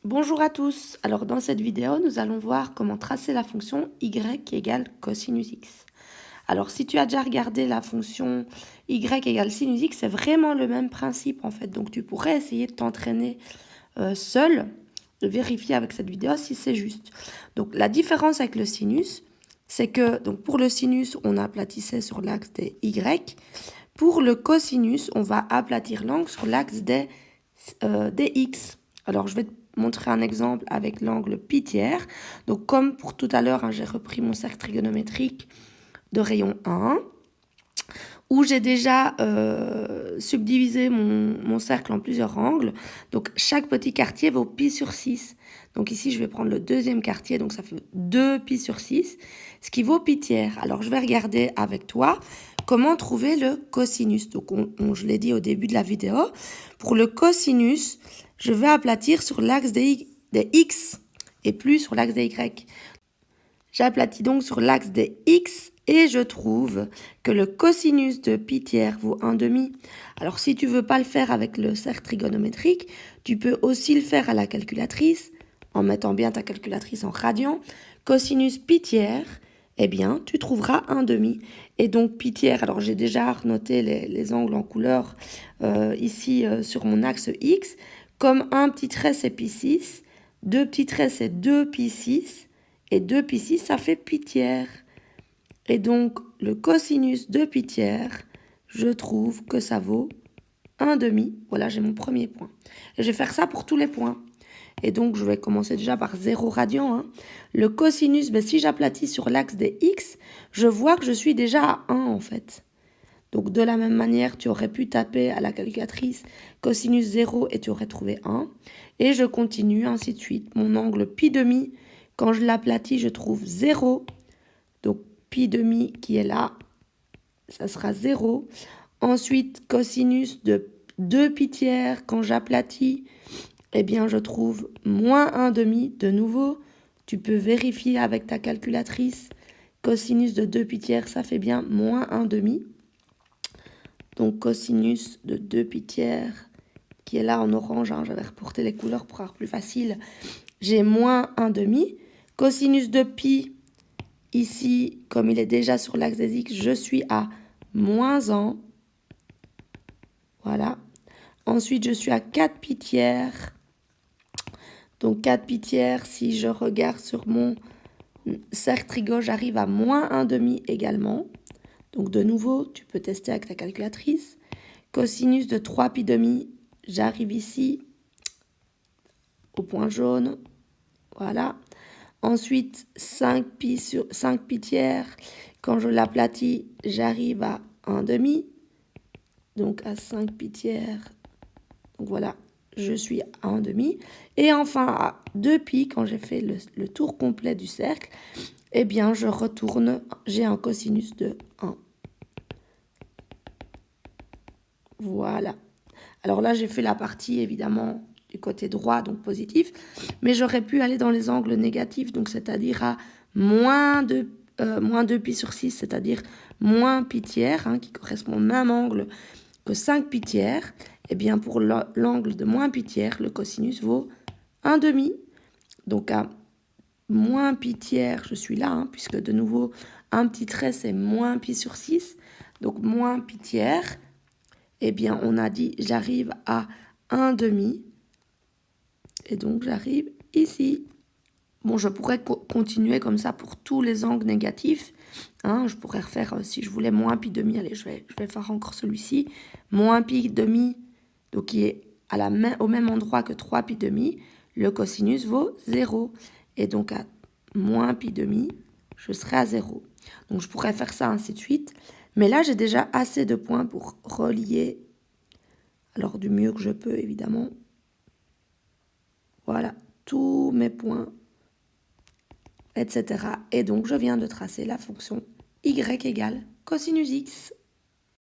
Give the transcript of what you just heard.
Bonjour à tous, alors dans cette vidéo nous allons voir comment tracer la fonction y égale cosinus x. Alors si tu as déjà regardé la fonction y égale sinus x, c'est vraiment le même principe en fait, donc tu pourrais essayer de t'entraîner seul, de vérifier avec cette vidéo si c'est juste. Donc la différence avec le sinus, c'est que donc pour le sinus on aplatissait sur l'axe des y, pour le cosinus on va aplatir l'angle sur l'axe des x. Alors, je vais te montrer un exemple avec l'angle pi tiers. Donc, comme pour tout à l'heure, j'ai repris mon cercle trigonométrique de rayon 1, où j'ai déjà subdivisé mon cercle en plusieurs angles. Donc, chaque petit quartier vaut pi sur 6. Donc, ici, je vais prendre le deuxième quartier, donc ça fait 2 pi sur 6, ce qui vaut pi tiers. Alors, je vais regarder avec toi comment trouver le cosinus. Donc, je l'ai dit au début de la vidéo, pour le cosinus, je vais aplatir sur l'axe des x et plus sur l'axe des y. J'aplatis donc sur l'axe des x et je trouve que le cosinus de pi tiers vaut 1/2. Alors si tu veux pas le faire avec le cercle trigonométrique, tu peux aussi le faire à la calculatrice en mettant bien ta calculatrice en radian. Cosinus pi tiers, eh bien tu trouveras 1/2. Et donc pi tiers, alors j'ai déjà noté les angles en couleur ici sur mon axe x. Comme un petit trait c'est pi 6, deux petits traits c'est 2 pi 6, et 2 pi 6 ça fait pi tiers. Et donc le cosinus de pi tiers, je trouve que ça vaut 1/2. Voilà, j'ai mon premier point. Et je vais faire ça pour tous les points. Et donc je vais commencer déjà par 0 radian. Le cosinus, si j'aplatis sur l'axe des x, je vois que je suis déjà à 1 en fait. Donc de la même manière, tu aurais pu taper à la calculatrice cosinus 0 et tu aurais trouvé 1. Et je continue, ainsi de suite. Mon angle pi demi, quand je l'aplatis, je trouve 0. Donc pi demi qui est là, ça sera 0. Ensuite, cosinus de 2 pi tiers, quand j'aplatis, eh bien je trouve moins 1/2. De nouveau, tu peux vérifier avec ta calculatrice. Cosinus de 2 pi tiers, ça fait bien moins 1/2. Donc cosinus de 2 pi tiers, qui est là en orange, j'avais reporté les couleurs pour avoir plus facile, j'ai moins 1/2. Cosinus de pi, ici, comme il est déjà sur l'axe des x, je suis à moins 1. Voilà. Ensuite, je suis à 4 pi tiers. Donc 4 pi tiers, si je regarde sur mon cercle trigo, j'arrive à moins 1/2 également. Donc de nouveau, tu peux tester avec ta calculatrice. Cosinus de 3 pi demi, j'arrive ici au point jaune. Voilà. Ensuite, 5 pi tiers. Quand je l'aplatis, j'arrive à 1/2. Donc à 5 pi tiers. Donc voilà, je suis à 1/2. Et enfin, à 2 pi, quand j'ai fait le tour complet du cercle, eh bien, je retourne, j'ai un cosinus de 1. Voilà. Alors là, j'ai fait la partie, évidemment, du côté droit, donc positif. Mais j'aurais pu aller dans les angles négatifs, donc c'est-à-dire à moins 2 pi sur 6, c'est-à-dire moins pi tiers, qui correspond au même angle que 5 pi tiers. Eh bien, pour l'angle de moins pi tiers, le cosinus vaut 1/2. Donc à moins pi tiers, je suis là, puisque de nouveau, un petit trait, c'est moins pi sur 6. Donc moins pi tiers, eh bien, on a dit, j'arrive à 1/2. Et donc, j'arrive ici. Bon, je pourrais continuer comme ça pour tous les angles négatifs. Je pourrais refaire, si je voulais, moins pi demi. Allez, je vais faire encore celui-ci. Moins pi demi, donc qui est au même endroit que 3 pi demi. Le cosinus vaut 0. Et donc, à moins pi demi, je serai à 0. Donc, je pourrais faire ça ainsi de suite. Mais là, j'ai déjà assez de points pour relier, alors du mieux que je peux, évidemment. Voilà, tous mes points, etc. Et donc, je viens de tracer la fonction y égale cosinus x.